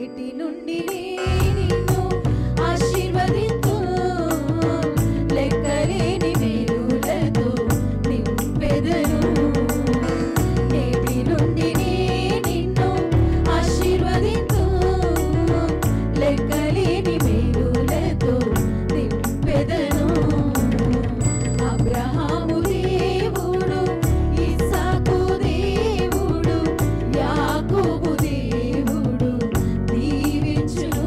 నేటి నుండి నిన్ను ఆశీర్వదింతు లెక్కలేని మేలులతో నింపెదను నేటి నుండి నిన్ను ఆశీర్వదింతు లెక్కలేని మేలులతో నింపెదను అబ్రహాము దేవుడు ఇస్సాకు దేవుడు యాకోబు దేవుడు దీవించును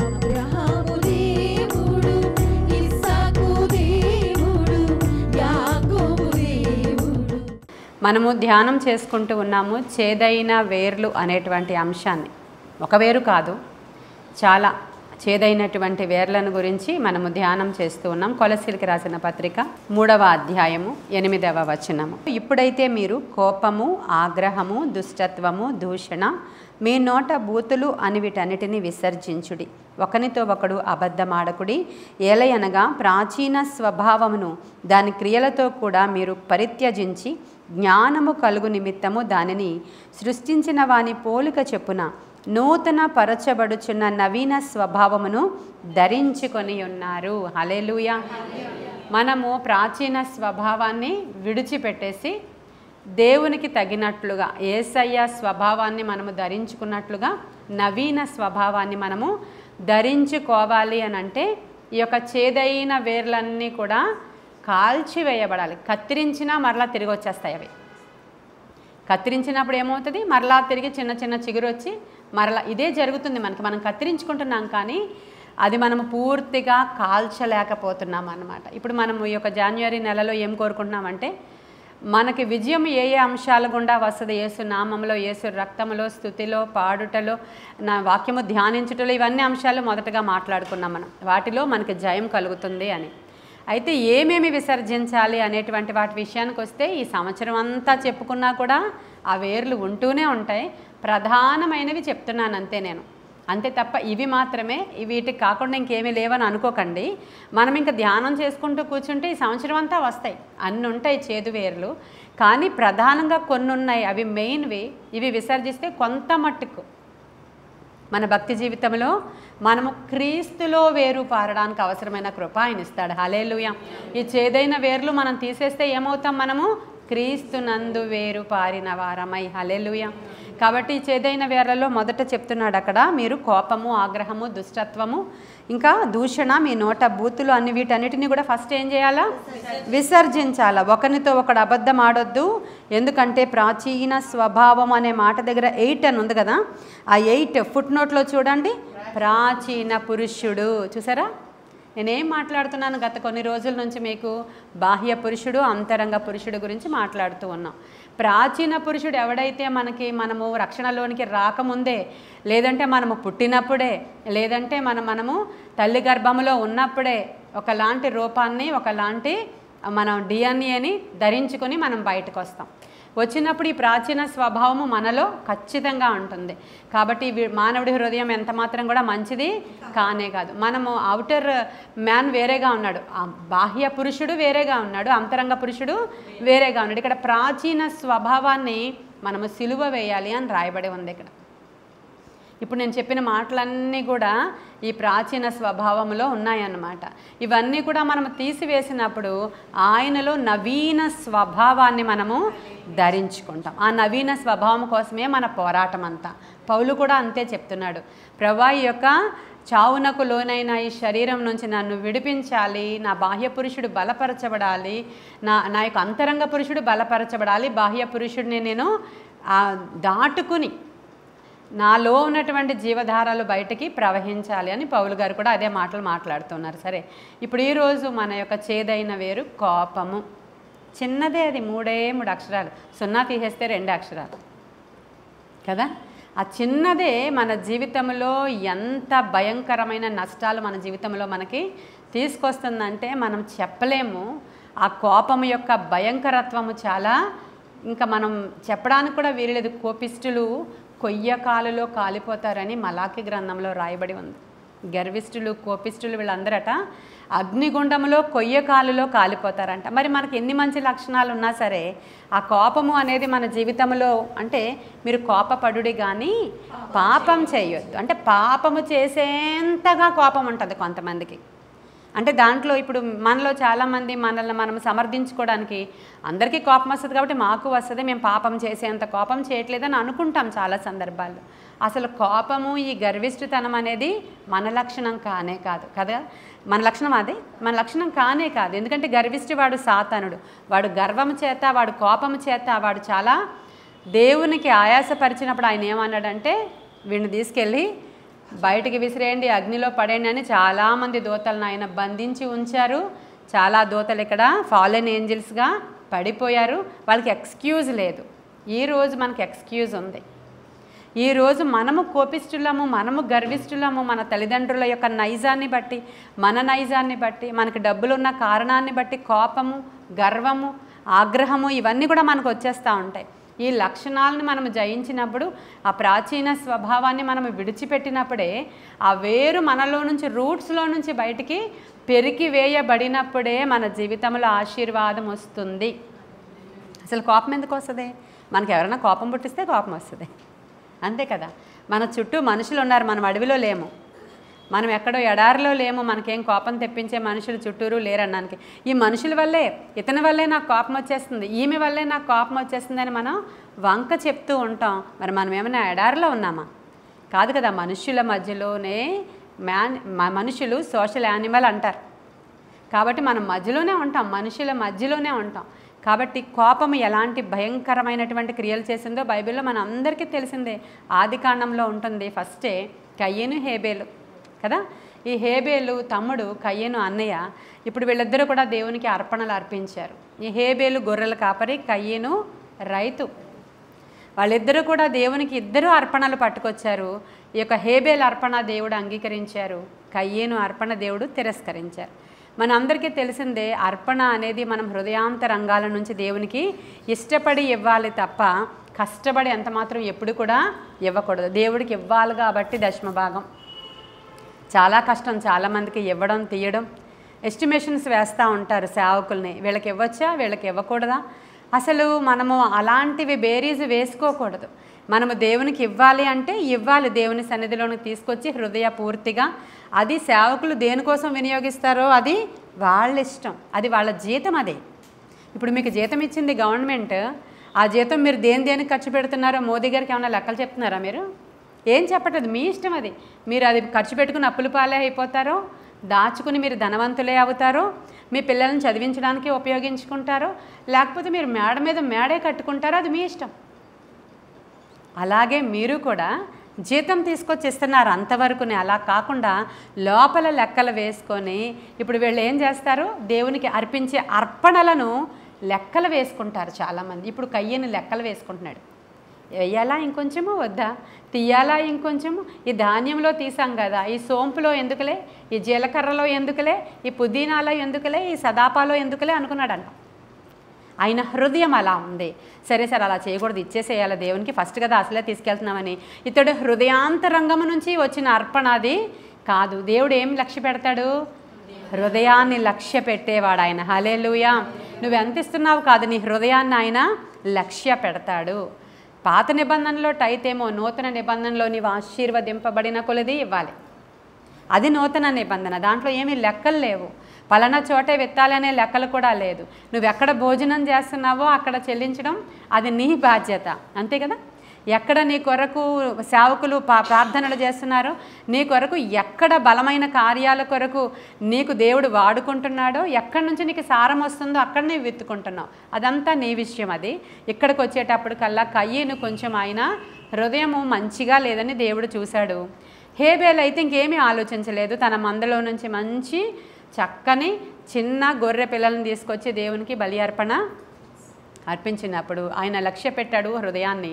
అబ్రహాము దేవుడు ఇస్సాకు దేవుడు యాకోబు దేవుడు. మనము ధ్యానం చేసుకుంటూ ఉన్నాము చేదైన వేర్లు అనేటువంటి అంశాన్ని. ఒక వేరు కాదు, చాలా చేదైనటువంటి వేర్లను గురించి మనము ధ్యానం చేస్తూ ఉన్నాం. కొలసీలకు రాసిన పత్రిక 3వ అధ్యాయము 8వ వచనము. ఇప్పుడైతే మీరు కోపము, ఆగ్రహము, దుష్టత్వము, దూషణ, మీ నోట బూతులు అని వీటన్నిటిని విసర్జించుడి. ఒకనితో ఒకడు అబద్ధమాడకుడి. ఏలయనగా ప్రాచీన స్వభావమును దాని క్రియలతో కూడా మీరు పరిత్యజించి జ్ఞానము కలుగు నిమిత్తము దానిని సృష్టించిన వాని పోలిక చెప్పున నూతన పరచబడుచున్న నవీన స్వభావమును ధరించుకొని ఉన్నారు. హల్లెలూయా. మనము ప్రాచీన స్వభావాన్ని విడిచిపెట్టేసి దేవునికి తగినట్లుగా యేసయ్య స్వభావాన్ని మనము ధరించుకున్నట్లుగా నవీన స్వభావాన్ని మనము ధరించుకోవాలి అని అంటే ఈ యొక్క చేదైన వేర్లన్నీ కూడా కాల్చివేయబడాలి. కత్తిరించినా మరలా తిరిగి వచ్చేస్తాయి. అవి కత్తిరించినప్పుడు ఏమవుతుంది, మరలా తిరిగి చిన్న చిన్న చిగురు వచ్చి మరలా ఇదే జరుగుతుంది మనకి. మనం కత్తిరించుకుంటున్నాం కానీ అది మనము పూర్తిగా కాల్చలేకపోతున్నాం అన్నమాట. ఇప్పుడు మనం ఈ యొక్క జనవరి నెలలో ఏం కోరుకుంటున్నామంటే మనకి విజయం ఏ ఏ అంశాల గుండా వస్తుంది, యేసు నామంలో, యేసు రక్తంలో, స్తుతిలో, పాడుటలో, నా వాక్యము ధ్యానించుటలో, ఇవన్నీ అంశాలు మొదటగా మాట్లాడుకున్నాం మనం. వాటిలో మనకి జయం కలుగుతుంది అని. అయితే ఏమేమి విసర్జించాలి అనేటువంటి వాటి విషయానికి వస్తే ఈ సంవత్సరం అంతా చెప్పుకున్నా కూడా ఆ వేర్లు ఉంటూనే ఉంటాయి. ప్రధానమైనవి చెప్తున్నాను అంతే నేను, అంతే తప్ప ఇవి మాత్రమే, వీటికి కాకుండా ఇంకేమీ లేవని అనుకోకండి. మనం ఇంకా ధ్యానం చేసుకుంటూ కూర్చుంటే ఈ సంవత్సరం అంతా వస్తాయి, అన్నీ ఉంటాయి చేదు వేర్లు. కానీ ప్రధానంగా కొన్ని ఉన్నాయి, అవి మెయిన్వి. ఇవి విసర్జిస్తే కొంత మట్టుకు మన భక్తి జీవితంలో మనము క్రీస్తులో వేరు పారడానికి అవసరమైన కృప ఆయన ఇస్తాడు. హల్లెలూయా. ఈ చేదైన వేర్లు మనం తీసేస్తే ఏమవుతాం, మనము క్రీస్తునందు వేరు పారిన వారమై. హల్లెలూయా. కాబట్టి ఈ చేదైన వేర్లలో మొదట చెప్తున్నాడు అక్కడ, మీరు కోపము, ఆగ్రహము, దుష్టత్వము, ఇంకా దూషణ, మీ నోట బూతులు అన్ని వీటన్నిటిని కూడా ఫస్ట్ ఏం చేయాలా, విసర్జించాలా. ఒకరితో ఒకడు అబద్ధం ఆడొద్దు. ఎందుకంటే ప్రాచీన స్వభావం అనే మాట దగ్గర 8 అని ఉంది కదా, ఆ 8 ఫుట్ నోట్లో చూడండి, ప్రాచీన పురుషుడు. చూసారా, నేనేం మాట్లాడుతున్నాను గత కొన్ని రోజుల నుంచి మీకు బాహ్య పురుషుడు, అంతరంగ పురుషుడు గురించి మాట్లాడుతూ ఉన్నాం. ప్రాచీన పురుషుడు ఎవడైతే మనము రక్షణలోనికి రాకముందే, లేదంటే మనము పుట్టినప్పుడే, లేదంటే మనము తల్లి గర్భములో ఉన్నప్పుడే ఒకలాంటి రూపాన్ని, ఒకలాంటి మనం డిఎన్ఏని ధరించుకొని మనం బయటకు వస్తాం. వచ్చినప్పుడు ఈ ప్రాచీన స్వభావము మనలో ఖచ్చితంగా ఉంటుంది. కాబట్టి మానవుడి హృదయం ఎంత మాత్రం కూడా మంచిది కానే కాదు. మనము అవుటర్ మ్యాన్ వేరేగా ఉన్నాడు, బాహ్య పురుషుడు వేరేగా ఉన్నాడు, అంతరంగ పురుషుడు వేరేగా ఉన్నాడు. ఇక్కడ ప్రాచీన స్వభావాన్ని మనము సిలువ వేయాలి అని రాయబడి ఉంది ఇక్కడ. ఇప్పుడు నేను చెప్పిన మాటలన్నీ కూడా ఈ ప్రాచీన స్వభావంలో ఉన్నాయన్నమాట. ఇవన్నీ కూడా మనము తీసివేసినప్పుడు ఆయనలో నవీన స్వభావాన్ని మనము ధరించుకుంటాం. ఆ నవీన స్వభావం కోసమే మన పోరాటం అంతా. పౌలు కూడా అంతే చెప్తున్నాడు, ప్రభువా ఈ యొక్క చావునకు లోనైన ఈ శరీరం నుంచి నన్ను విడిపించాలి, నా బాహ్య పురుషుడు బలపరచబడాలి, నా యొక్క అంతరంగ పురుషుడు బలపరచబడాలి, బాహ్య పురుషుడిని నేను దాటుకుని నాలో ఉన్నటువంటి జీవధారాలు బయటికి ప్రవహించాలి అని పౌలు గారు కూడా అదే మాటలు మాట్లాడుతున్నారు. సరే, ఇప్పుడు ఈరోజు మన యొక్క చేదైన వేరు కోపము. చిన్నదే, అది 3 అక్షరాలు, 0 తీసేస్తే 2 అక్షరాలు కదా. ఆ చిన్నదే మన జీవితంలో ఎంత భయంకరమైన నష్టాలు మన జీవితంలో మనకి తీసుకొస్తుందంటే మనం చెప్పలేము. ఆ కోపము యొక్క భయంకరత్వము చాలా, ఇంకా మనం చెప్పడానికి కూడా వీరలేదు. కోపిష్టులు కొయ్య కాలులో కాలిపోతారని మలాకి గ్రంథంలో రాయబడి ఉంది. గర్విష్ఠులు, కోపిష్ఠులు వీళ్ళందరట అగ్నిగుండంలో కొయ్యకాలులో కాలిపోతారంట. మరి మనకి ఎన్ని మంచి లక్షణాలు ఉన్నా సరే ఆ కోపము అనేది మన జీవితంలో, అంటే మీరు కోపపడుడి కానీ పాపం చేయొద్దు. అంటే పాపము చేసేంతగా కోపం ఉంటుంది కొంతమందికి. అంటే దాంట్లో ఇప్పుడు మనలో చాలామంది మనల్ని మనం సమర్థించుకోవడానికి అందరికీ కోపం వస్తుంది కాబట్టి మాకు వస్తుంది, మేము పాపం చేసేంత కోపం చేయట్లేదని అనుకుంటాం చాలా సందర్భాల్లో. అసలు కోపము, ఈ గర్విష్ఠతనం అనేది మన లక్షణం కానే కాదు కదా. మన లక్షణం అది మన లక్షణం కానే కాదు. ఎందుకంటే గర్విష్ఠి వాడు సాతానుడు. వాడు గర్వము చేత, వాడు కోపము చేత, వాడు చాలా దేవునికి ఆయాసపరిచినప్పుడు ఆయన ఏమన్నాడంటే వీడిని తీసుకెళ్ళి బయటికి విసిరేయండి, అగ్నిలో పడేయండి అని చాలామంది దూతలను ఆయన బంధించి ఉంచారు. చాలా దూతలు ఇక్కడ ఫాలెన్ ఏంజిల్స్గా పడిపోయారు. వాళ్ళకి ఎక్స్క్యూజ్ లేదు. ఈరోజు మనకి ఎక్స్క్యూజ్ ఉంది. ఈరోజు మనము కోపిష్ఠులము, మనము గర్విష్ఠులము. మన తల్లిదండ్రుల యొక్క నైజాన్ని బట్టి, మన నైజాన్ని బట్టి, మనకి డబ్బులున్న కారణాన్ని బట్టి కోపము, గర్వము, ఆగ్రహము ఇవన్నీ కూడా మనకు వచ్చేస్తూ ఉంటాయి. ఈ లక్షణాలను మనం జయించినప్పుడు, ఆ ప్రాచీన స్వభావాన్ని మనం విడిచిపెట్టినప్పుడే ఆ వేరు మనలో నుంచి, రూట్స్లో నుంచి బయటికి పెరికి వేయబడినప్పుడే మన జీవితంలో ఆశీర్వాదం వస్తుంది. అసలు కోపం ఎందుకు వస్తుంది? మనకి ఎవరైనా కోపం పుట్టిస్తే కోపం వస్తుంది, అంతే కదా. మన చుట్టూ మనుషులు ఉన్నారు, మనం అడవిలో లేము, మనం ఎక్కడో ఎడారిలో లేము, మనకేం కోపం తెప్పించే మనుషులు చుట్టూరు లేరన్నానికి. ఈ మనుషుల వల్లే, ఇతని వల్లే నాకు కోపం వచ్చేస్తుంది, ఈమె వల్లే నాకు కోపం వచ్చేస్తుంది అని మనం వంక చెప్తూ ఉంటాం. మరి మనం ఏమైనా ఎడారిలో ఉన్నామా? కాదు కదా. మనుషుల మధ్యలోనే మనుషులు సోషల్ యానిమల్ అంటారు కాబట్టి మనం మధ్యలోనే ఉంటాం, మనుషుల మధ్యలోనే ఉంటాం. కాబట్టి కోపము ఎలాంటి భయంకరమైనటువంటి క్రియలు చేసిందో బైబిల్లో మన అందరికీ తెలిసిందే. ఆదికాండంలో ఉంటుంది. ఫస్టే కయ్యను, హేబేలు కదా. ఈ హేబేలు తమ్ముడు, కయ్యను అన్నయ్య. ఇప్పుడు వీళ్ళిద్దరూ కూడా దేవునికి అర్పణలు అర్పించారు. ఈ హేబేలు గొర్రెల కాపరి, కయ్యను రైతు. వాళ్ళిద్దరూ కూడా దేవునికి ఇద్దరు అర్పణలు పట్టుకొచ్చారు. ఈ యొక్క హేబేలు అర్పణ దేవుడు అంగీకరించారు, కయ్యను అర్పణ దేవుడు తిరస్కరించారు. మన అందరికీ తెలిసిందే, అర్పణ అనేది మనం హృదయాంతరంగాల నుంచి దేవునికి ఇష్టపడి ఇవ్వాలి తప్ప కష్టపడి ఎంత మాత్రం ఎప్పుడు కూడా ఇవ్వకూడదు. దేవుడికి ఇవ్వాలి కాబట్టి దశమభాగం చాలా కష్టం. చాలామందికి ఇవ్వడం, తీయడం, ఎస్టిమేషన్స్ వేస్తూ ఉంటారు సేవకుల్ని. వీళ్ళకి ఇవ్వచ్చా, వీళ్ళకి ఇవ్వకూడదా? అసలు మనము అలాంటివి బేరీజు వేసుకోకూడదు. మనము దేవునికి ఇవ్వాలి అంటే ఇవ్వాలి, దేవుని సన్నిధిలోనికి తీసుకొచ్చి హృదయపూర్తిగా. అది సేవకులు దేనికోసం వినియోగిస్తారో అది వాళ్ళ ఇష్టం, అది వాళ్ళ జీతం. అదే ఇప్పుడు మీకు జీతం ఇచ్చింది గవర్నమెంట్, ఆ జీతం మీరు దేనికి ఖర్చు పెడుతున్నారో మోదీ గారికి ఏమైనా లెక్కలు చెప్తున్నారా? మీరు ఏం చెప్పట్లేదు, మీ ఇష్టం అది. మీరు అది ఖర్చు పెట్టుకుని అప్పుల పాలే అయిపోతారో, దాచుకుని మీరు ధనవంతులే అవుతారో, మీ పిల్లల్ని చదివించడానికి ఉపయోగించుకుంటారో, లేకపోతే మీరు మేడ మీద మేడే కట్టుకుంటారో, అది మీ ఇష్టం. అలాగే మీరు కూడా జీతం తీసుకొచ్చి ఇస్తున్నారు అంతవరకునే. అలా కాకుండా లోపల లెక్కలు వేసుకొని, ఇప్పుడు వీళ్ళు ఏం చేస్తారు, దేవునికి అర్పించే అర్పణలను లెక్కలు వేసుకుంటారు చాలామంది. ఇప్పుడు కయ్యని లెక్కలు వేసుకుంటున్నాడు. వేయాలా ఇంకొంచెము, వద్దా, తీయాలా ఇంకొంచెము, ఈ ధాన్యంలో తీసాం కదా, ఈ సోంపులో ఎందుకులే, ఈ జీలకర్రలో ఎందుకులే, ఈ పుదీనాలో ఎందుకులే, ఈ సదాపాలో ఎందుకులే అనుకున్నాడంట. ఆయన హృదయం అలా ఉంది. సరే సార్ అలా చేయకూడదు, ఇచ్చేసేయాలి దేవునికి, ఫస్ట్ కదా అసలే తీసుకెళ్తున్నామని. ఇతడు హృదయాంతరంగము నుంచి వచ్చిన అర్పణ అది కాదు. దేవుడు ఏం లక్ష్య పెడతాడు? హృదయాన్ని లక్ష్య పెట్టేవాడు ఆయన. హల్లెలూయా. నువ్వు ఎంత ఇస్తున్నావు కాదు, నీ హృదయాన్ని ఆయన లక్ష్య పెడతాడు. పాత నిబంధనలో టైతేమో, నూతన నిబంధనలో నీవు ఆశీర్వదింపబడిన కొలది ఇవ్వాలి. అది నూతన నిబంధన. దాంట్లో ఏమీ లెక్కలు లేవు. పలానా చోటే విత్తాలనే లెక్కలు కూడా లేదు. నువ్వు ఎక్కడ భోజనం చేస్తున్నావో అక్కడ చెల్లించడం అది నీ బాధ్యత, అంతే కదా. ఎక్కడ నీ కొరకు సేవకులు ప్రార్థనలు చేస్తున్నారో, నీ కొరకు ఎక్కడ బలమైన కార్యాల కొరకు నీకు దేవుడు వాడుకుంటున్నాడో, ఎక్కడి నుంచి నీకు సారం వస్తుందో అక్కడ నీవు విత్తుకుంటున్నావు. అదంతా నీ విషయం. అది ఇక్కడికి వచ్చేటప్పటికల్లా కయ్యను కొంచెం ఆయన హృదయము మంచిగా లేదని దేవుడు చూశాడు. హేబేల్ అయితే ఇంకేమీ ఆలోచించలేదు. తన మందలో నుంచి మంచి చక్కని చిన్న గొర్రె పిల్లలను తీసుకొచ్చి దేవునికి బలి అర్పణ అర్పించినప్పుడు ఆయన లక్ష్య పెట్టాడు హృదయాన్ని.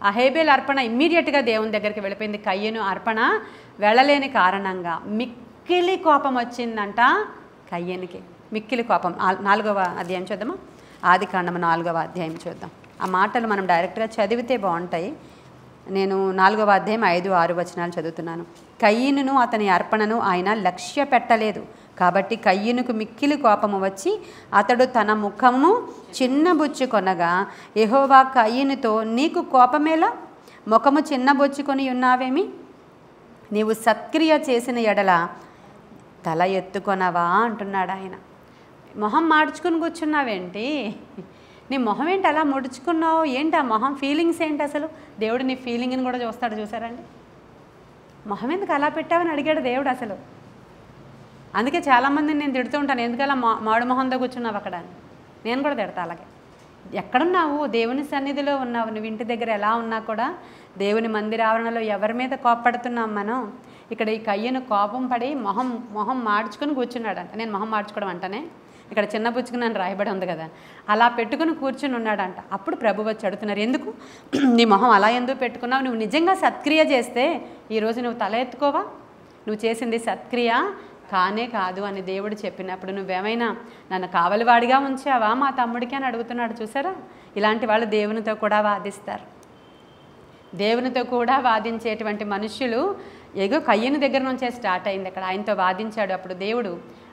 ఆ హేబేల్ అర్పణ ఇమ్మీడియట్గా దేవుని దగ్గరికి వెళ్ళిపోయింది. కయ్యను అర్పణ వెళ్ళలేని కారణంగా మిక్కిలి కోపం వచ్చిందంట కయ్యనికి. మిక్కిలి కోపం. 4వ అధ్యాయం చూద్దామా? ఆదికాండము 4వ అధ్యాయం చూద్దాం. ఆ మాటలు మనం డైరెక్ట్గా చదివితే బాగుంటాయి. నేను 4వ అధ్యాయం 5, 6 వచనాలు చదువుతున్నాను. కయ్యనును అతని అర్పణను ఆయన లక్ష్య పెట్టలేదు, కాబట్టి కయ్యనుకు మిక్కిలి కోపము వచ్చి అతడు తన ముఖము చిన్నబుచ్చుకొనగా యెహోవా కయ్యనుతో, నీకు కోపమేలా? ముఖము చిన్నబుచ్చుకొని ఉన్నావేమి? నీవు సత్క్రియ చేసిన ఎడల తల ఎత్తుకొనవా అంటున్నాడు ఆయన. మొహం మార్చుకుని కూర్చున్నావేంటి? నీ మొహం ఏంటి అలా ముడుచుకున్నావు? ఏంటి ఆ మొహం ఫీలింగ్స్ ఏంటి? అసలు దేవుడు నీ ఫీలింగ్ని కూడా చూస్తాడు, చూసారండి. మొహం ఎందుకు అలా పెట్టావని అడిగాడు దేవుడు అసలు. అందుకే చాలామందిని నేను తిడుతూ ఉంటాను, ఎందుకలా మాడు మొహంతో కూర్చున్నావు అక్కడ అని. నేను కూడా తిడతా అలాగే. ఎక్కడున్నావు? దేవుని సన్నిధిలో ఉన్నావు. నువ్వు ఇంటి దగ్గర ఎలా ఉన్నా కూడా దేవుని మందిరావరణలో ఎవరి మీద కోపపడుతున్నాం మనం? ఇక్కడ ఈ కయ్యను కోపం పడి మొహం మార్చుకుని కూర్చున్నాడంట. నేను మొహం మార్చుకోవడం అంటనే ఇక్కడ చిన్న పుచ్చుకుని నన్ను రాయబడి ఉంది కదా, అలా పెట్టుకుని కూర్చుని ఉన్నాడంట. అప్పుడు ప్రభు వచ్చి అడుగుతున్నారు, ఎందుకు నీ మొహం అలా ఎందుకు పెట్టుకున్నావు? నువ్వు నిజంగా సత్క్రియ చేస్తే ఈరోజు నువ్వు తల ఎత్తుకోవా? నువ్వు చేసింది సత్క్రియ కానే కాదు అని దేవుడు చెప్పినప్పుడు నువ్వేమైనా నన్ను కావలివాడిగా ఉంచావా మా తమ్ముడికి అని అడుగుతున్నాడు. చూసారా, ఇలాంటి వాళ్ళు దేవునితో కూడా వాదిస్తారు. దేవునితో కూడా వాదించేటువంటి మనుష్యులు ఏగో కయ్యను దగ్గర నుంచే స్టార్ట్ అయింది. అక్కడ ఆయనతో వాదించాడు. అప్పుడు దేవుడు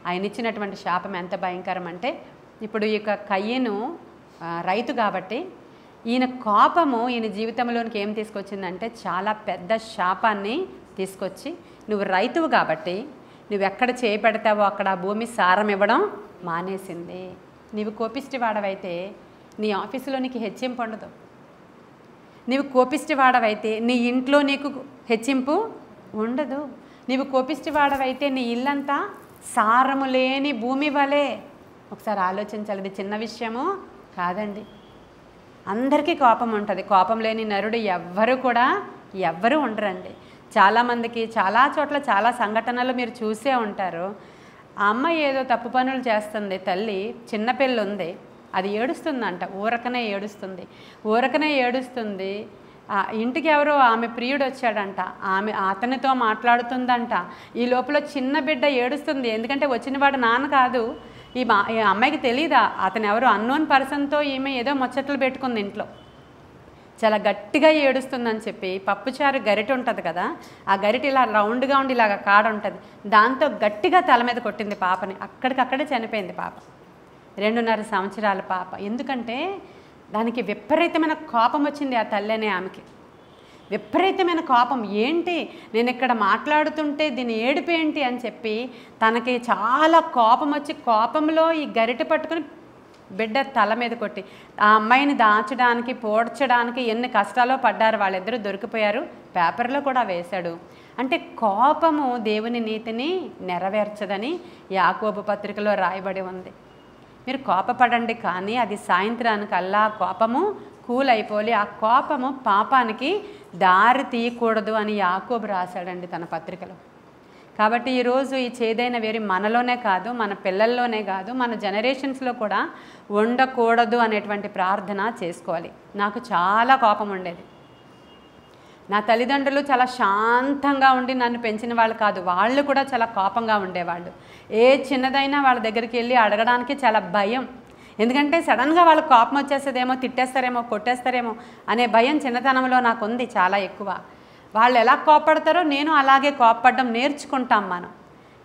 ఆయన ఇచ్చినటువంటి శాపం ఎంత భయంకరం అంటే, ఇప్పుడు ఈ కయ్యను రైతు కాబట్టి ఈయన కోపము ఈయన జీవితంలోనికి ఏం తీసుకొచ్చిందంటే చాలా పెద్ద శాపాన్ని తీసుకొచ్చి, నువ్వు రైతువు కాబట్టి నువ్వు ఎక్కడ చేపెడతావో అక్కడ భూమి సారం ఇవ్వడం మానేసింది. నీవు కోపిష్టి వాడవైతే నీ ఆఫీసులో నీకు హెచ్చింపు ఉండదు. నీవు కోపిష్టి వాడవైతే నీ ఇంట్లో నీకు హెచ్చింపు ఉండదు. నీవు కోపిష్టి వాడవైతే నీ ఇల్లంతా సారము లేని భూమి వలె. ఒకసారి ఆలోచించాలి, ఇది చిన్న విషయము కాదండి. అందరికీ కోపం ఉంటుంది. కోపం లేని నరుడు ఎవ్వరూ ఉండరండి. చాలామందికి చాలా చోట్ల చాలా సంఘటనలు మీరు చూసే ఉంటారు. ఆ అమ్మాయి ఏదో తప్పు పనులు చేస్తుంది, తల్లి చిన్నపిల్ల ఉంది, అది ఏడుస్తుందంట, ఊరకనే ఏడుస్తుంది. ఇంటికి ఎవరో ఆమె ప్రియుడు వచ్చాడంట, అతనితో మాట్లాడుతుందంట. ఈ లోపల చిన్న బిడ్డ ఏడుస్తుంది, ఎందుకంటే వచ్చినవాడు నాన్న కాదు. ఈ అమ్మాయికి తెలీదా అతను ఎవరో అన్నోన్ పర్సన్తో ఈమె ఏదో ముచ్చట్లు పెట్టుకుంది ఇంట్లో. చాలా గట్టిగా ఏడుస్తుందని చెప్పి పప్పుచారు గరిటె ఉంటుంది కదా, ఆ గరిటె ఇలా రౌండ్గా ఉండి ఇలాగ కాడ ఉంటుంది, దాంతో గట్టిగా తల మీద కొట్టింది పాపని. అక్కడికక్కడే చనిపోయింది పాప, 2.5 సంవత్సరాల పాప. ఎందుకంటే దానికి విపరీతమైన కోపం వచ్చింది ఆ తల్లి అనే ఆమెకి. విపరీతమైన కోపం. ఏంటి నేను ఇక్కడ మాట్లాడుతుంటే దీని ఏడుపేంటి అని చెప్పి తనకి చాలా కోపం వచ్చి కోపంలో ఈ గరిటె పట్టుకుని బిడ్డ తల మీద కొట్టి ఆ అమ్మాయిని దాచడానికి పోడ్చడానికి ఎన్ని కష్టాలో పడ్డారు. వాళ్ళిద్దరూ దొరికిపోయారు, పేపర్లో కూడా వేశాడు. అంటే కోపము దేవుని నీతిని నెరవేర్చదని యాకోబు పత్రికలో రాయబడి ఉంది. మీరు కోపపడండి, కానీ అది సాయంత్రానికల్లా కోపము కూల్ అయిపోలి ఆ కోపము పాపానికి దారి తీయకూడదు అని యాకోబు రాశాడండి తన పత్రికలో. కాబట్టి ఈరోజు ఈ చేదైన వేరి మనలోనే కాదు, మన పిల్లల్లోనే కాదు, మన జనరేషన్స్లో కూడా ఉండకూడదు అనేటువంటి ప్రార్థన చేసుకోవాలి. నాకు చాలా కోపం ఉండేది. నా తల్లిదండ్రులు చాలా శాంతంగా ఉండి నన్ను పెంచిన వాళ్ళు కాదు, వాళ్ళు కూడా చాలా కోపంగా ఉండేవాళ్ళు. ఏ చిన్నదైనా వాళ్ళ దగ్గరికి వెళ్ళి అడగడానికి చాలా భయం. ఎందుకంటే సడన్గా వాళ్ళకి కోపం వచ్చేస్తుందేమో, తిట్టేస్తారేమో, కొట్టేస్తారేమో అనే భయం చిన్నతనంలో నాకు ఉంది చాలా ఎక్కువ. వాళ్ళు ఎలా కోపడతారో నేను అలాగే కోపపడడం నేర్చుకుంటాం మనం.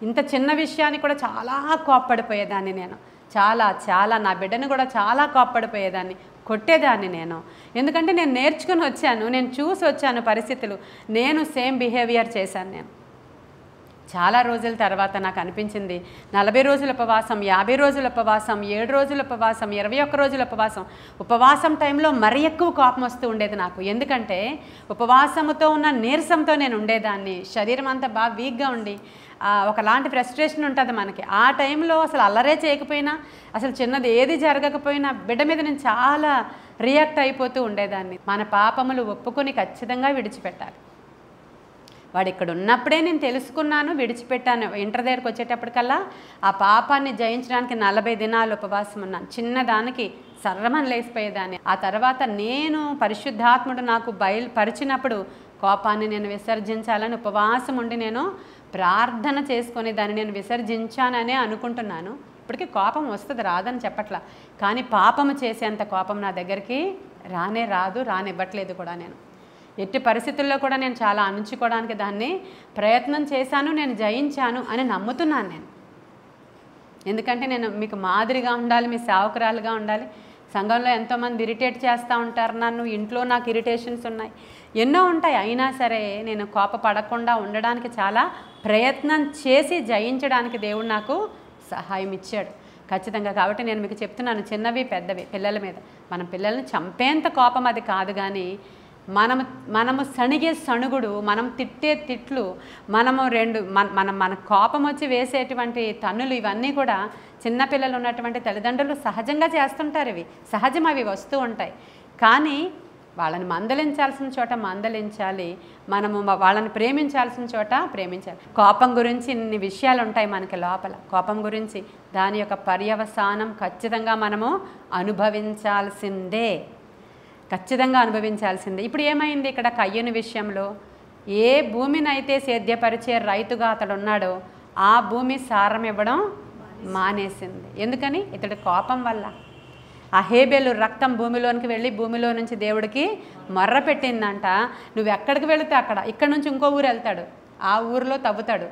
ఇంత చిన్న విషయాన్ని కూడా చాలా కోపపడిపోయేదాన్ని నేను, చాలా నా బిడ్డను కూడా చాలా కోపపడిపోయేదాన్ని, కొట్టేదాన్ని నేను. ఎందుకంటే నేను నేర్చుకుని వచ్చాను, నేను చూసి వచ్చాను పరిస్థితులు, నేను సేమ్ బిహేవియర్ చేశాను. నేను చాలా రోజుల తర్వాత నాకు అనిపించింది 40 రోజుల ఉపవాసం, 50 రోజుల ఉపవాసం, 7 రోజుల ఉపవాసం, 21 రోజుల ఉపవాసం టైంలో మరీ ఎక్కువ కోపం వస్తూ ఉండేది నాకు. ఎందుకంటే ఉపవాసంతో ఉన్న నీరసంతో నేను ఉండేదాన్ని, శరీరం అంతా బాగా వీక్గా ఉండి ఒకలాంటి ఫ్రస్ట్రేషన్ ఉంటుంది మనకి. ఆ టైంలో అసలు అల్లరే చేయకపోయినా, అసలు చిన్నది ఏది జరగకపోయినా బిడ్డ మీద నేను చాలా రియాక్ట్ అయిపోతూ ఉండేదాన్ని. మన పాపములు ఒప్పుకొని ఖచ్చితంగా విడిచిపెట్టాలి. వాడు ఇక్కడ ఉన్నప్పుడే నేను తెలుసుకున్నాను, విడిచిపెట్టాను. ఇంటర్ దగ్గరికి వచ్చేటప్పటికల్లా ఆ పాపాన్ని జయించడానికి 40 దినాలు ఉపవాసం ఉన్నాను. చిన్నదానికి సర్రమని లేసిపోయేదాన్ని. ఆ తర్వాత నేను పరిశుద్ధాత్ముడు నాకు బయలుపరిచినప్పుడు కోపాన్ని నేను విసర్జించాలని ఉపవాసం ఉండి నేను ప్రార్థన చేసుకొని దాన్ని నేను విసర్జించాననే అనుకుంటున్నాను. ఇప్పటికీ కోపం వస్తుంది, రాదని చెప్పట్లా, కానీ పాపము చేసేంత కోపం నా దగ్గరికి రానే రాదు, రానివ్వట్లేదు కూడా నేను. ఎట్టి పరిస్థితుల్లో కూడా నేను చాలా అణుచుకోవడానికి దాన్ని ప్రయత్నం చేశాను, నేను జయించాను అని నమ్ముతున్నాను నేను. ఎందుకంటే నేను మీకు మాదిరిగా ఉండాలి, మీ సేవకురాలుగా ఉండాలి. సంఘంలో ఎంతోమంది ఇరిటేట్ చేస్తూ ఉంటారు నన్ను, ఇంట్లో నాకు ఇరిటేషన్స్ ఉన్నాయి, ఎన్నో ఉంటాయి. అయినా సరే నేను కోపపడకుండా ఉండడానికి చాలా ప్రయత్నం చేసి జయించడానికి దేవుడు నాకు సహాయం ఇచ్చాడు ఖచ్చితంగా. కాబట్టి నేను మీకు చెప్తున్నాను, చిన్నవి పెద్దవి పిల్లల మీద, మన పిల్లల్ని చంపేంత కోపం అది కాదు, కానీ మనము సణిగే సణుగుడు, మనం తిట్టే తిట్లు, మనము మన కోపం వచ్చి వేసేటువంటి తన్నులు, ఇవన్నీ కూడా చిన్నపిల్లలు ఉన్నటువంటి తల్లిదండ్రులు సహజంగా చేస్తుంటారు. ఇవి సహజం, అవి వస్తూ ఉంటాయి. కానీ వాళ్ళని మందలించాల్సిన చోట మందలించాలి, మనము వాళ్ళని ప్రేమించాల్సిన చోట ప్రేమించాలి. కోపం గురించి ఇన్ని విషయాలు ఉంటాయి మనకి లోపల. కోపం గురించి దాని యొక్క పర్యవసానం ఖచ్చితంగా మనము అనుభవించాల్సిందే, ఖచ్చితంగా అనుభవించాల్సిందే. ఇప్పుడు ఏమైంది ఇక్కడ కయ్యూని విషయంలో? ఏ భూమినైతే సేద్యపరిచే రైతుగా అతడు ఉన్నాడో ఆ భూమి సారం ఇవ్వడం మానేసింది. ఎందుకని? ఇతడి కోపం వల్ల. ఆ హేబేలు రక్తం భూమిలోనికి వెళ్ళి భూమిలో నుంచి దేవుడికి మర్ర పెట్టిందంట. నువ్వు ఎక్కడికి వెళితే అక్కడ, ఇక్కడ నుంచి ఇంకో ఊరు వెళ్తాడు, ఆ ఊరిలో తవ్వుతాడు.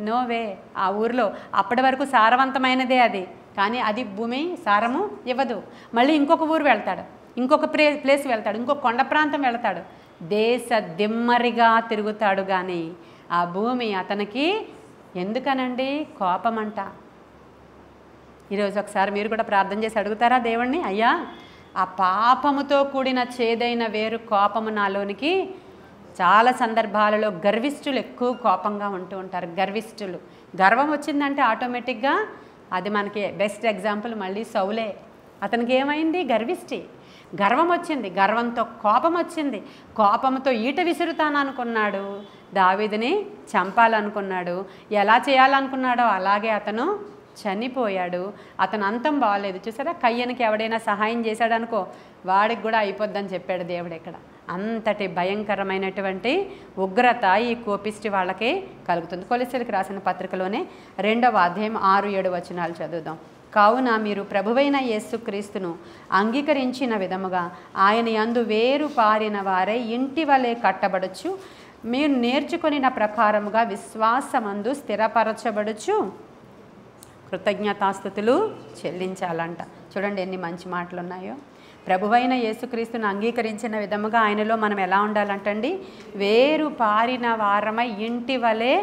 నోవే, ఆ ఊరిలో అప్పటి వరకు సారవంతమైనదే అది, కానీ అది భూమి సారము ఇవ్వదు. మళ్ళీ ఇంకొక ఊరు వెళ్తాడు, ఇంకొక ప్లేస్ వెళ్తాడు, ఇంకొక కొండ ప్రాంతం వెళ్తాడు, దేశ దిమ్మరిగా తిరుగుతాడు. కానీ ఆ భూమి అతనికి ఎందుకనండి? కోపమంట. ఈరోజు ఒకసారి మీరు కూడా ప్రార్థన చేసి అడుగుతారా దేవుణ్ణి, అయ్యా ఆ పాపముతో కూడిన చేదైన వేరు కోపము నాలోనికి. చాలా సందర్భాలలో గర్విష్ఠులు ఎక్కువ కోపంగా ఉంటూ ఉంటారు. గర్విష్ఠులు, గర్వం వచ్చిందంటే ఆటోమేటిక్గా అది మనకి బెస్ట్ ఎగ్జాంపుల్ మళ్ళీ సౌలే. అతనికి ఏమైంది? గర్విష్ఠి, గర్వం వచ్చింది, గర్వంతో కోపం వచ్చింది, కోపంతో ఈట విసురుతాననుకున్నాడు, దావీదుని చంపాలనుకున్నాడు. ఎలా చేయాలనుకున్నాడో అలాగే అతను చనిపోయాడు. అతను అంతం బాగలేదు. చూసారా, కయ్యనికి ఎవడైనా సహాయం చేశాడనుకో వాడికి కూడా అయిపోద్దని చెప్పాడు దేవుడు ఇక్కడ. అంతటి భయంకరమైనటువంటి ఉగ్రత ఈ కోపిష్టి వాళ్ళకి కలుగుతుంది. కొలెస్సీలకు రాసిన పత్రికలోనే 2వ అధ్యాయం 6-7 వచనాలు చదువుదాం. కావున మీరు ప్రభువైన యేసుక్రీస్తును అంగీకరించిన విధముగా ఆయన యందు వేరు పారిన వారే ఇంటి వలె కట్టబడచ్చు, మీరు నేర్చుకొనిన ప్రకారముగా విశ్వాసమందు స్థిరపరచబడుచు కృతజ్ఞతాస్తుతులు చెల్లించాలంట. చూడండి ఎన్ని మంచి మాటలు ఉన్నాయో. ప్రభువైన యేసుక్రీస్తును అంగీకరించిన విధముగా ఆయనలో మనం ఎలా ఉండాలంటండి? వేరు పారిన వారమై ఇంటి వలె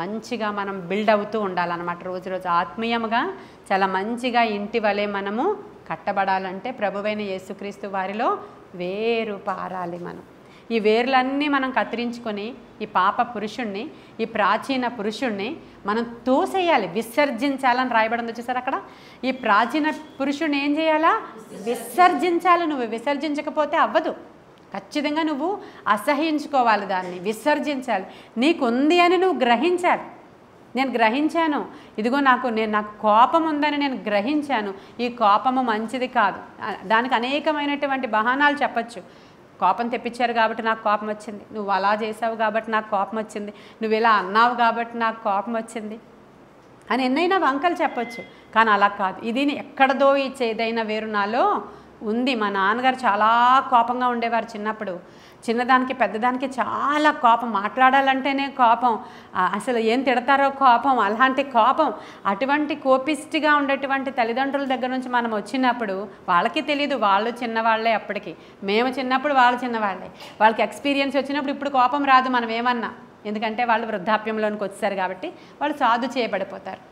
మంచిగా మనం బిల్డ్ అవుతూ ఉండాలన్నమాట. రోజు ఆత్మీయంగా చాలా మంచిగా ఇంటి వలె మనము కట్టబడాలంటే ప్రభువైన యేసుక్రీస్తు వారిలో వేరు పారాలి మనం. ఈ వేర్లన్నీ మనం కత్తిరించుకొని ఈ పాప పురుషుణ్ణి, ఈ ప్రాచీన పురుషుణ్ణి మనం తోసేయాలి, విసర్జించాలని రాయబడింది చూసారు అక్కడ. ఈ ప్రాచీన పురుషుణ్ణి ఏం చేయాలా? విసర్జించాలి. నువ్వు విసర్జించకపోతే అవ్వదు. ఖచ్చితంగా నువ్వు అసహించుకోవాలి, దాన్ని విసర్జించాలి. నీకుంది అని నువ్వు గ్రహించాలి. నేను గ్రహించాను, ఇదిగో నాకు కోపం ఉందని నేను గ్రహించాను, ఈ కోపము మంచిది కాదు. దానికి అనేకమైనటువంటి బహానాలు చెప్పచ్చు. కోపం తెప్పించారు కాబట్టి నాకు కోపం వచ్చింది, నువ్వు అలా చేసావు కాబట్టి నాకు కోపం వచ్చింది, నువ్వు ఇలా అన్నావు కాబట్టి నాకు కోపం వచ్చింది అని ఎన్నైనా వంకలు చెప్పచ్చు. కానీ అలా కాదు. ఇది ఎక్కడదో ఈ చేదైన వేరు నాలో ఉంది. మా నాన్నగారు చాలా కోపంగా ఉండేవారు చిన్నప్పుడు. చిన్నదానికి పెద్దదానికి చాలా కోపం, మాట్లాడాలంటేనే కోపం, అసలు ఏం తిడతారో కోపం, అలాంటి కోపం. అటువంటి కోపిష్టిగా ఉండేటువంటి తల్లిదండ్రుల దగ్గర నుంచి మనం వచ్చినప్పుడు వాళ్ళకి తెలియదు, వాళ్ళు చిన్నవాళ్లే అప్పటికి. మేము చిన్నప్పుడు వాళ్ళు చిన్నవాళ్లే. వాళ్ళకి ఎక్స్పీరియన్స్ వచ్చినప్పుడు ఇప్పుడు కోపం రాదు మనం ఏమన్నా, ఎందుకంటే వాళ్ళు వృద్ధాప్యంలోనికి వచ్చేసారు కాబట్టి వాళ్ళు సాధు చేయబడిపోతారు.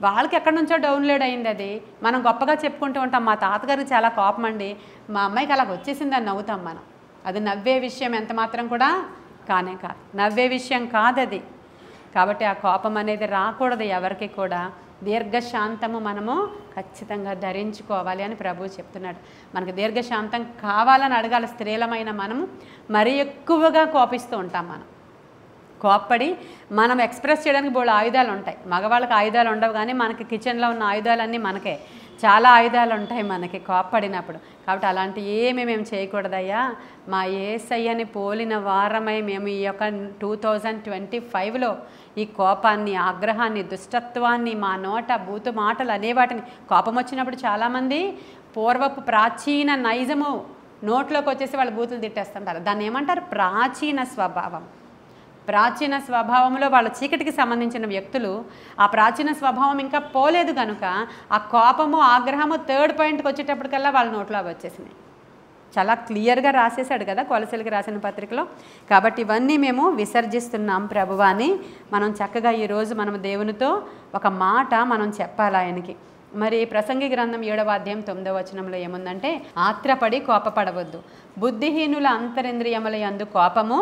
వాళ్ళకి ఎక్కడి నుంచో డౌన్లోడ్ అయింది అది. మనం గొప్పగా చెప్పుకుంటూ ఉంటాం, మా తాతగారికి చాలా కోపం అండి, మా అమ్మాయికి అలాగ వచ్చేసిందని నవ్వుతాం మనం. అది నవ్వే విషయం ఎంత మాత్రం కూడా కానే కాదు, నవ్వే విషయం కాదది. కాబట్టి ఆ కోపం అనేది రాకూడదు ఎవరికి కూడా. దీర్ఘశాంతము మనము ఖచ్చితంగా ధరించుకోవాలి అని ప్రభువు చెప్తున్నాడు. మనకు దీర్ఘశాంతం కావాలని అడగాలి. స్త్రీలమైన మనము మరీ ఎక్కువగా కోపిస్తూ ఉంటాం. మనం కోప్పడి మనం ఎక్స్ప్రెస్ చేయడానికి బోల్డ్ ఆయుధాలు ఉంటాయి. మగవాళ్ళకి ఆయుధాలు ఉండవు, కానీ మనకి కిచెన్లో ఉన్న ఆయుధాలన్నీ మనకే. చాలా ఆయుధాలు ఉంటాయి మనకి కోప్పడినప్పుడు. కాబట్టి అలాంటి ఏమి మేము చేయకూడదయ్యా. మా యేసయ్యని పోలిన వారమై మేము ఈ యొక్క 2025లో ఈ కోపాన్ని, ఆగ్రహాన్ని, దుష్టత్వాన్ని, మా నోట బూతు మాటలు అనేవాటిని, కోపం వచ్చినప్పుడు చాలామంది పూర్వపు ప్రాచీన నైజము నోట్లోకి వచ్చేసి వాళ్ళు బూతులు తిట్టేస్తుంటారు. దాన్ని ఏమంటారు? ప్రాచీన స్వభావం. ప్రాచీన స్వభావంలో వాళ్ళ చీకటికి సంబంధించిన వ్యక్తులు ఆ ప్రాచీన స్వభావం ఇంకా పోలేదు కనుక ఆ కోపము ఆగ్రహము థర్డ్ పాయింట్కి వచ్చేటప్పటికల్లా వాళ్ళ నోట్లో అవి వచ్చేసినాయి. చాలా క్లియర్గా రాసేసాడు కదా కొలసీలకి రాసిన పత్రికలో. కాబట్టి ఇవన్నీ మేము విసర్జిస్తున్నాం ప్రభువాని మనం చక్కగా ఈరోజు మనం దేవునితో ఒక మాట మనం చెప్పాలి ఆయనకి. మరి ప్రసంగి గ్రంథం 7వ అధ్యాయం 9వ వచనంలో ఏముందంటే, ఆత్రపడి కోపపడవద్దు, బుద్ధిహీనుల అంతరింద్రియముల యందు కోపము.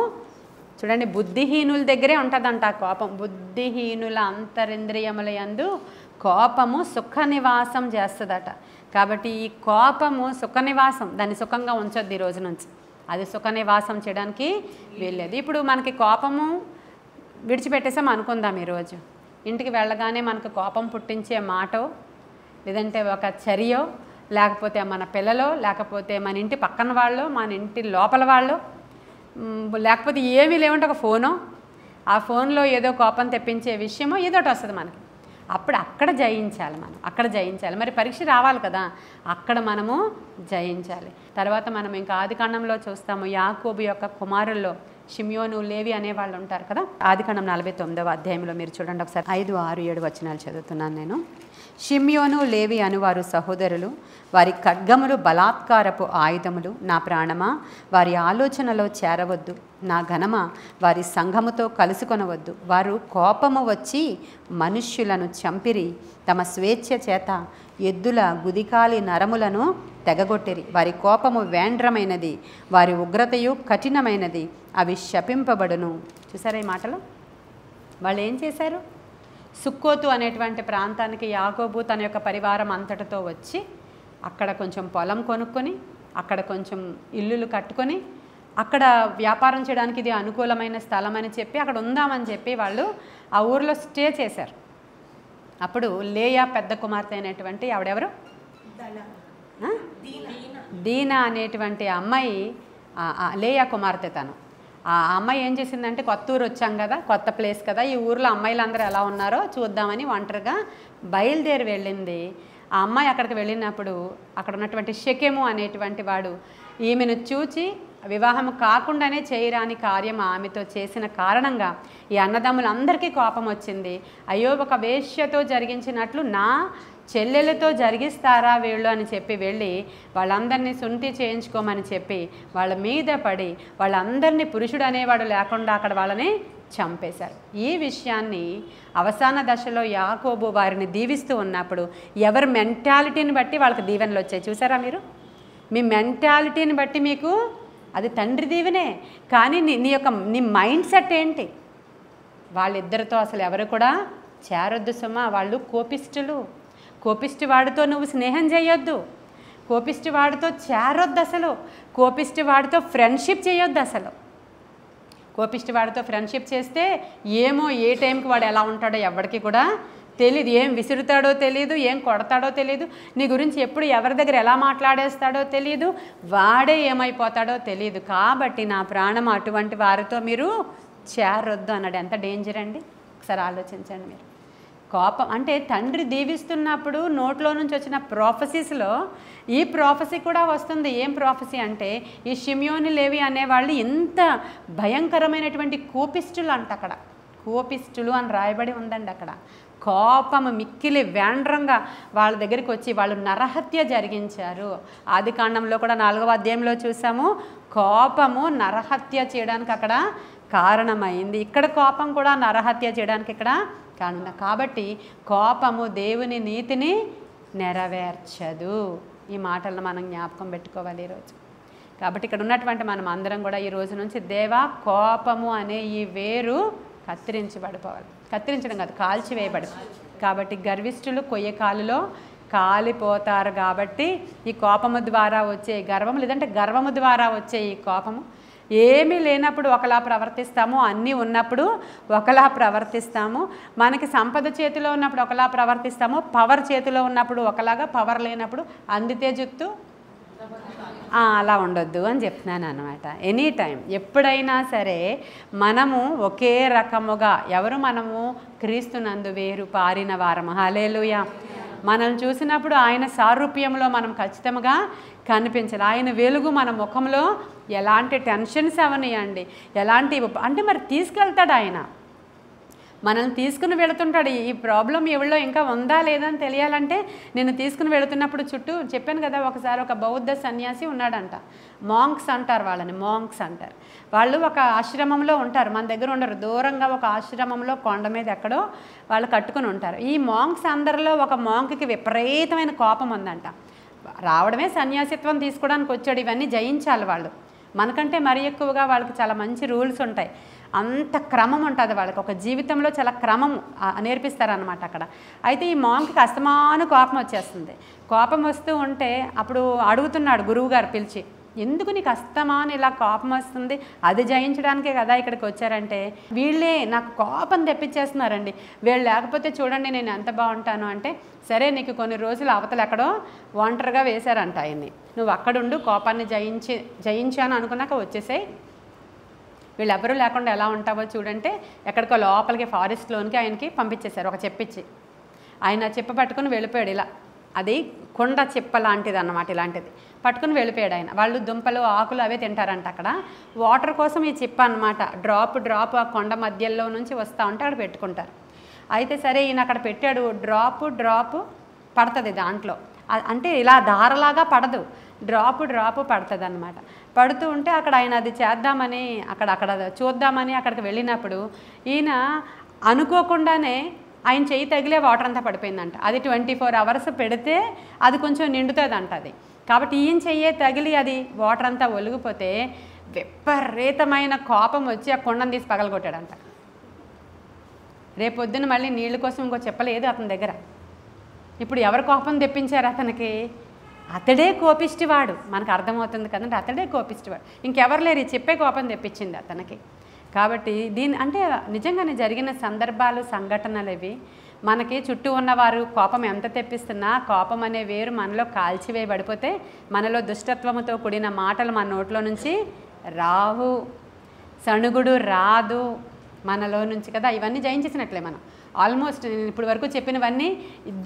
చూడండి, బుద్ధిహీనుల దగ్గరే ఉంటుందంట ఆ కోపం. బుద్ధిహీనుల అంతరింద్రియముల యందు కోపము సుఖ నివాసం చేస్తుందట. కాబట్టి ఈ కోపము సుఖ నివాసం, దాన్ని సుఖంగా ఉంచొద్దు ఈ రోజు నుంచి. అది సుఖ నివాసం చేయడానికి వీల్లేదు. ఇప్పుడు మనకి కోపము విడిచిపెట్టేసాం అనుకుందాం. ఈరోజు ఇంటికి వెళ్ళగానే మనకు కోపం పుట్టించే మాటో, లేదంటే ఒక చర్యో, లేకపోతే మన పిల్లలో, లేకపోతే మన ఇంటి పక్కన వాళ్ళు, మన ఇంటి లోపల వాళ్ళు, లేకపోతే ఏమీ లేవంటే ఒక ఫోనో, ఆ ఫోన్లో ఏదో కోపం తెప్పించే విషయమో ఏదో ఒకటి వస్తుంది మనకి. అప్పుడు అక్కడ జయించాలి, మనం అక్కడ జయించాలి. మరి పరీక్ష రావాలి కదా, అక్కడ మనము జయించాలి. తర్వాత మనం ఇంకా ఆదికాండంలో చూస్తాము, యాకోబు యొక్క కుమారుల్లో షిమ్యోను, లేవి అనేవాళ్ళు ఉంటారు కదా. ఆదికాండం 49వ అధ్యాయంలో మీరు చూడండి ఒకసారి 5, 6, 7 వచనాలు చదువుతున్నాను నేను. షిమ్యోను, లేవి అనువారు సహోదరులు, వారి ఖడ్గములు బలాత్కారపు ఆయుధములు. నా ప్రాణమా, వారి ఆలోచనలో చేరవద్దు. నా ఘనమా, వారి సంఘముతో కలుసుకొనవద్దు. వారు కోపము వచ్చి మనుష్యులను చంపిరి, తమ స్వేచ్ఛ చేత ఎద్దుల గుదికాలి నరములను తెగగొట్టిరి. వారి కోపము వేండ్రమైనది, వారి ఉగ్రతయు కఠినమైనది, అవి శపింపబడును. చూసారా ఈ మాటలు? వాళ్ళు ఏం చేశారు? సుక్కోతు అనేటువంటి ప్రాంతానికి యాకోబు తన యొక్క పరివారం అంతటితో వచ్చి అక్కడ కొంచెం పొలం కొనుక్కొని, అక్కడ కొంచెం ఇల్లులు కట్టుకొని, అక్కడ వ్యాపారం చేయడానికి ఇది అనుకూలమైన స్థలం అని చెప్పి అక్కడ ఉందామని చెప్పి వాళ్ళు ఆ ఊరిలో స్టే చేశారు. అప్పుడు లేయా పెద్ద కుమార్తె అయినటువంటి ఆవిడెవరు? దీనా అనేటువంటి అమ్మాయి, లేయా కుమార్తె తను. ఆ అమ్మాయి ఏం చేసిందంటే, కొత్త ఊరు వచ్చాం కదా, కొత్త ప్లేస్ కదా, ఈ ఊర్లో అమ్మాయిలందరూ ఎలా ఉన్నారో చూద్దామని ఒంటరిగా బయలుదేరి వెళ్ళింది. ఆ అమ్మాయి అక్కడికి వెళ్ళినప్పుడు అక్కడ ఉన్నటువంటి షెకెము అనేటువంటి వాడు ఈమెను చూచి వివాహం కాకుండానే చేయరాని కార్యం ఆమెతో చేసిన కారణంగా ఈ అన్నదమ్ములందరికీ కోపం వచ్చింది. అయ్యో, ఒక వేశ్యతో జరిగించినట్లు నా చెల్లెలతో జరిగిస్తారా వీళ్ళు అని చెప్పి వెళ్ళి వాళ్ళందరినీ సుంటి చేయించుకోమని చెప్పి వాళ్ళ మీద పడి వాళ్ళందరినీ పురుషుడు అనేవాడు లేకుండా అక్కడ వాళ్ళని చంపేశారు. ఈ విషయాన్ని అవసాన దశలో యాకోబు వారిని దీవిస్తూ ఉన్నప్పుడు ఎవరి మెంటాలిటీని బట్టి వాళ్ళకి దీవెనలు వచ్చాయి. చూసారా మీరు? మీ మెంటాలిటీని బట్టి మీకు అది తండ్రి దీవెనే. కానీ నీ మైండ్ సెట్ ఏంటి? వాళ్ళిద్దరితో అసలు ఎవరు కూడా చేరొద్దు సుమా. వాళ్ళు కోపిస్టులు. కోపిష్టి వాడితో నువ్వు స్నేహం చేయొద్దు. కోపిష్టి వాడితో చేరొద్దు అసలు. కోపిష్టి వాడితో ఫ్రెండ్షిప్ చేయొద్దు అసలు. కోపిష్టి వాడితో ఫ్రెండ్షిప్ చేస్తే ఏమో ఏ టైంకి వాడు ఎలా ఉంటాడో ఎవరికి కూడా తెలియదు. ఏం విసురుతాడో తెలియదు, ఏం కొడతాడో తెలియదు, నీ గురించి ఎప్పుడు ఎవరి దగ్గర ఎలా మాట్లాడేస్తాడో తెలియదు, వాడే ఏమైపోతాడో తెలియదు. కాబట్టి నా ప్రాణం అటువంటి వారితో మీరు చేరొద్దు అన్నాడు. ఎంత డేంజర్ అండి, ఒకసారి ఆలోచించండి మీరు. కోపం అంటే తండ్రి దీవిస్తున్నప్పుడు నోట్లో నుంచి వచ్చిన ప్రాఫెసీస్లో ఈ ప్రాఫెసీ కూడా వస్తుంది. ఏం ప్రాఫెసీ అంటే, ఈ షిమ్యోను, లేవి అనేవాళ్ళు ఎంత భయంకరమైనటువంటి కోపిస్టులు అంట. అక్కడ కోపిస్టులు అని రాయబడి ఉందండి. అక్కడ కోపము మిక్కిలి వేండ్రంగా వాళ్ళ దగ్గరికి వచ్చి వాళ్ళు నరహత్య జరిగించారు. ఆదికాండంలో కూడా 4వ అధ్యాయంలో చూసాము, కోపము నరహత్య చేయడానికి అక్కడ కారణమైంది. ఇక్కడ కోపం కూడా నరహత్య చేయడానికి ఇక్కడ కారణం. కాబట్టి కోపము దేవుని నీతిని నెరవేర్చదు. ఈ మాటలను మనం జ్ఞాపకం పెట్టుకోవాలి ఈరోజు. కాబట్టి ఇక్కడ ఉన్నటువంటి మనం అందరం కూడా ఈ రోజు నుంచి దేవా, కోపము అనే ఈ వేరు కత్తిరించబడిపోవాలి. కత్తిరించడం కాదు, కాల్చివేయబడి. కాబట్టి గర్విష్ఠులు కొయ్య కాలులో కాలిపోతారు. కాబట్టి ఈ కోపము ద్వారా వచ్చే గర్వము, లేదంటే గర్వము ద్వారా వచ్చే ఈ కోపము, ఏమీ లేనప్పుడు ఒకలా ప్రవర్తిస్తాము, అన్నీ ఉన్నప్పుడు ఒకలా ప్రవర్తిస్తాము. మనకి సంపద చేతిలో ఉన్నప్పుడు ఒకలా ప్రవర్తిస్తాము, పవర్ చేతిలో ఉన్నప్పుడు ఒకలాగా, పవర్ లేనప్పుడు అందితే జుత్తు అలా ఉండొద్దు అని చెప్తున్నాను అనమాట. ఎనీ టైం ఎప్పుడైనా సరే మనము ఒకే రకముగా, మనము క్రీస్తునందు వేరు పారిన వారము. హల్లెలూయా. మనం చూసినప్పుడు ఆయన సారూప్యంలో మనం ఖచ్చితంగా కనిపించాలి. ఆయన వెలుగు మన ముఖంలో ఎలాంటి టెన్షన్స్ అవనియండి, ఎలాంటి అంటే మరి తీసుకెళ్తాడు ఆయన, మనల్ని తీసుకుని వెళుతుంటాడు. ఈ ప్రాబ్లం ఎవరిలో ఇంకా ఉందా లేదా అని తెలియాలంటే నేను తీసుకుని వెళుతున్నప్పుడు చుట్టూ చెప్పాను కదా, ఒకసారి ఒక బౌద్ధ సన్యాసి ఉన్నాడంట. మాంక్స్ అంటారు వాళ్ళని, మాంక్స్ అంటారు. వాళ్ళు ఒక ఆశ్రమంలో ఉంటారు, మన దగ్గర ఉండరు, దూరంగా ఒక ఆశ్రమంలో కొండ మీద ఎక్కడో వాళ్ళు కట్టుకుని ఉంటారు. ఈ మాంక్స్ అందరిలో ఒక మాంక్కి విపరీతమైన కోపం ఉందంట. రావడమే సన్యాసిత్వం తీసుకోవడానికి వచ్చాడు, ఇవన్నీ జయించాలి వాళ్ళు. మనకంటే మరీ ఎక్కువగా వాళ్ళకి చాలా మంచి రూల్స్ ఉంటాయి, అంత క్రమం ఉంటుంది వాళ్ళకి, ఒక జీవితంలో చాలా క్రమం నేర్పిస్తారనమాట అక్కడ. అయితే ఈ మాంక్కి అస్తమాను కోపం వచ్చేస్తుంది. కోపం వస్తూ ఉంటే అప్పుడు అడుగుతున్నాడు గురువుగారు పిలిచి, ఎందుకు నీకు అస్తమాను ఇలా కోపం వస్తుంది, అది జయించడానికే కదా ఇక్కడికి వచ్చారంటే, వీళ్ళే నాకు కోపం తెప్పించేస్తున్నారండి, వీళ్ళు లేకపోతే చూడండి నేను ఎంత బాగుంటాను అంటే, సరే నీకు కొన్ని రోజులు అవతలు ఎక్కడో ఒంటరిగా వేశారంట ఆయన్ని, నువ్వు అక్కడుండు, కోపాన్ని జయించాను అనుకున్నాక వచ్చేసాయి, వీళ్ళెవరూ లేకుండా ఎలా ఉంటావో చూడంటే ఎక్కడికో లోపలికి ఫారెస్ట్లోనికి ఆయనకి పంపించేశారు ఒక చెప్పిచ్చి. ఆయన చెప్ప పట్టుకుని వెళ్ళిపోయాడు. ఇలా అది కొండ చెప్ప లాంటిది అన్నమాట, ఇలాంటిది పట్టుకుని వెళ్ళిపోయాడు ఆయన. వాళ్ళు దుంపలు ఆకులు అవే తింటారంట అక్కడ. వాటర్ కోసం ఈ చిప్ప అనమాట, డ్రాప్ డ్రాప్ ఆ కొండ మధ్యలో నుంచి వస్తూ ఉంటే అక్కడ పెట్టుకుంటారు. అయితే సరే ఈయన అక్కడ పెట్టాడు, డ్రాప్ డ్రాప్ పడుతుంది దాంట్లో, అంటే ఇలా ధారలాగా పడదు, డ్రాప్ డ్రాప్ పడుతుంది అనమాట. పడుతూ ఉంటే అక్కడ ఆయన అది చేద్దామని అక్కడ చూద్దామని అక్కడికి వెళ్ళినప్పుడు ఈయన అనుకోకుండానే ఆయన చెయ్యి తగిలే వాటర్ అంతా పడిపోయిందంట. అది 24 hours పెడితే అది కొంచెం నిండుతుంది అంట అది. కాబట్టి ఈయన చెయ్యే తగిలి అది వాటర్ అంతా ఒలిగిపోతే విపరీతమైన కోపం వచ్చి ఆ కొండను తీసి పగలగొట్టాడంట. రేపొద్దున మళ్ళీ నీళ్ళ కోసం ఇంకో చెప్పలేదు అతని దగ్గర. ఇప్పుడు ఎవరు కోపం తెప్పించారు అతనికి? అతడే కోపిష్టివాడు, మనకు అర్థమవుతుంది కదండి, అతడే కోపిష్టివాడు, ఇంకెవరు లేరు, చెప్పే కోపం తెప్పించింది అతనికి. కాబట్టి అంటే నిజంగానే జరిగిన సందర్భాలు సంఘటనలు ఇవి. మనకి చుట్టూ ఉన్నవారు కోపం ఎంత తెప్పిస్తున్నా కోపం అనే వేరు మనలో కాల్చివేయబడిపోతే మనలో దుష్టత్వముతో కూడిన మాటలు మన నోట్లో నుంచి రావు, సణుగుడు రాదు మనలో నుంచి కదా. ఇవన్నీ జయించేసినట్లే మనం. ఆల్మోస్ట్ నేను ఇప్పుడు వరకు చెప్పినవన్నీ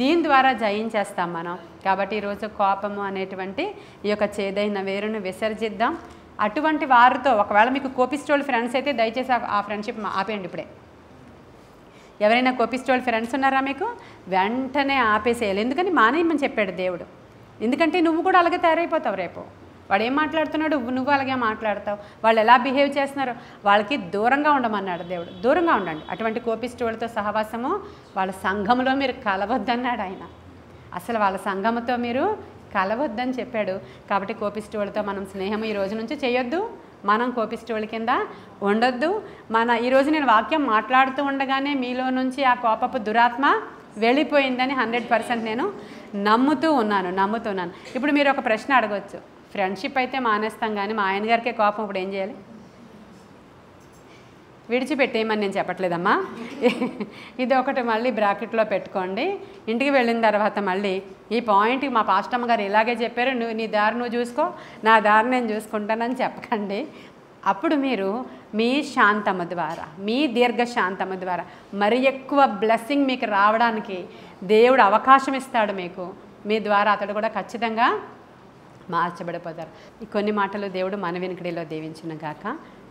దీని ద్వారా జయించేస్తాం మనం. కాబట్టి ఈరోజు కోపము అనేటువంటి ఈ యొక్క చేదైన వేరును విసర్జిద్దాం. అటువంటి వారితో ఒకవేళ మీకు కోపిస్టోల్ ఫ్రెండ్స్ అయితే దయచేసి ఆ ఫ్రెండ్షిప్ ఆపేయండి ఇప్పుడే. ఎవరైనా కోపిస్టోల్ ఫ్రెండ్స్ ఉన్నారా మీకు? వెంటనే ఆపేసేయాలి. ఎందుకని మానేయమని చెప్పాడు దేవుడు. ఎందుకంటే నువ్వు కూడా అలాగే తయారైపోతావు. రేపు వాడు ఏం మాట్లాడుతున్నాడు, నువ్వు అలాగే మాట్లాడతావు. వాళ్ళు ఎలా బిహేవ్ చేస్తున్నారో వాళ్ళకి దూరంగా ఉండమన్నాడు దేవుడు. దూరంగా ఉండండి అటువంటి కోపిస్టోళ్ళతో సహవాసము. వాళ్ళ సంఘంలో మీరు కలవద్దన్నాడు ఆయన. అసలు వాళ్ళ సంఘముతో మీరు కలవద్దని చెప్పాడు. కాబట్టి కోపిస్టోళ్ళతో మనం స్నేహం ఈ రోజు నుంచి చేయొద్దు, మనం కోపిస్టోళ్ళ కింద ఉండొద్దు. ఈరోజు నేను వాక్యం మాట్లాడుతూ ఉండగానే మీలో నుంచి ఆ కోపపు దురాత్మ వెళ్ళిపోయిందని 100% నేను నమ్ముతున్నాను. ఇప్పుడు మీరు ఒక ప్రశ్న అడగవచ్చు, ఫ్రెండ్షిప్ అయితే మానేస్తాం కానీ మా ఆయన గారికే కోపం, ఇప్పుడు ఏం చేయాలి? విడిచిపెట్టేయమని నేను చెప్పట్లేదమ్మా, ఇది ఒకటి మళ్ళీ బ్రాకెట్లో పెట్టుకోండి. ఇంటికి వెళ్ళిన తర్వాత మళ్ళీ ఈ పాయింట్ మా పాస్టమ్మ గారు ఇలాగే చెప్పారు, నీ దారి నువ్వు చూసుకో, నా దారి నేను చూసుకుంటానని చెప్పకండి. అప్పుడు మీరు మీ శాంతము ద్వారా, మీ దీర్ఘశాంతము ద్వారా మరి ఎక్కువ బ్లెస్సింగ్ మీకు రావడానికి దేవుడు అవకాశం ఇస్తాడు. మీకు మీ ద్వారా అతడు కూడా ఖచ్చితంగా మార్చబడిపోతారు. ఈ కొన్ని మాటలు దేవుడు మన వినికిడిలో దీవించును గాక.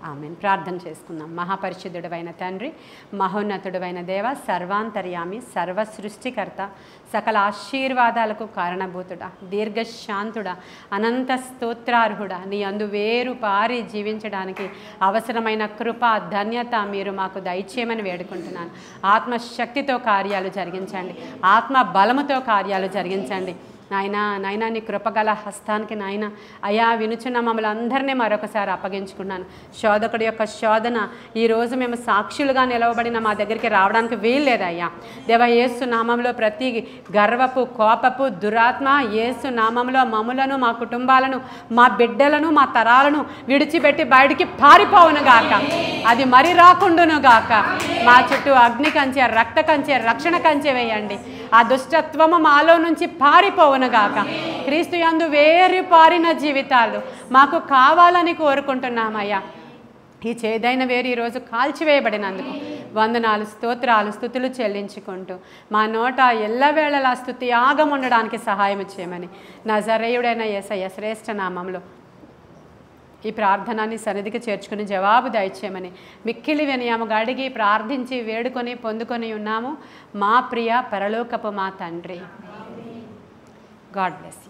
ఆమెన్. ప్రార్థన చేసుకుందాం. మహాపరిశుద్ధుడైన తండ్రి, మహోన్నతుడైన దేవ, సర్వాంతర్యామి, సర్వ సృష్టికర్త, సకల ఆశీర్వాదాలకు కారణభూతుడా, దీర్ఘశాంతుడా, అనంత స్తోత్రార్హుడా, నీ అందు వేరు పారి జీవించడానికి అవసరమైన కృప ధన్యత మీరు మాకు దయచేయమని వేడుకుంటున్నాను. ఆత్మశక్తితో కార్యాలు జరిగించండి, ఆత్మ బలముతో కార్యాలు జరిగించండి. నాయనా నీ కృపగల హస్తానికి నాయన అయా వినుచున్న మమ్మల్ని అందరినీ మరొకసారి అప్పగించుకున్నాను. శోధకుడి యొక్క శోధన ఈరోజు మేము సాక్షులుగా నిలవబడిన మా దగ్గరికి రావడానికి వీల్లేదయ్యా. దేవ, యేసు నామంలో ప్రతి గర్వపు కోపపు దురాత్మ యేసు నామంలో మమ్ములను, మా కుటుంబాలను, మా బిడ్డలను, మా తరాలను విడిచిపెట్టి బయటికి పారిపోవును గాక. అది మరి రాకుండును గాక. మా చుట్టూ అగ్ని కంచె, రక్త కంచె, రక్షణ కంచె వేయండి. ఆ దుష్టత్వము మాలో నుంచి పారిపోవునుగాక. క్రీస్తు యందు వేరు పారిన జీవితాలు మాకు కావాలని కోరుకుంటున్నామయ్యా. ఈ చేదైన వేరు ఈరోజు కాల్చివేయబడినందుకు వందనాలు, స్తోత్రాలు, స్తుతులు చెల్లించుకుంటూ మా నోట ఎల్లవేళలా స్తుతి యాగం ఉండడానికి సహాయం చేయమని నజరేయుడైన యేసయ్య శ్రేష్ఠ నామంలో ఈ ప్రార్థనాన్ని సన్నిధికి చేర్చుకుని జవాబు దయచేయమని మిక్కిలి వినయముగా అడిగి ప్రార్థించి వేడుకొని పొందుకొని ఉన్నాము మా ప్రియ పరలోకపు మా తండ్రి. God bless you.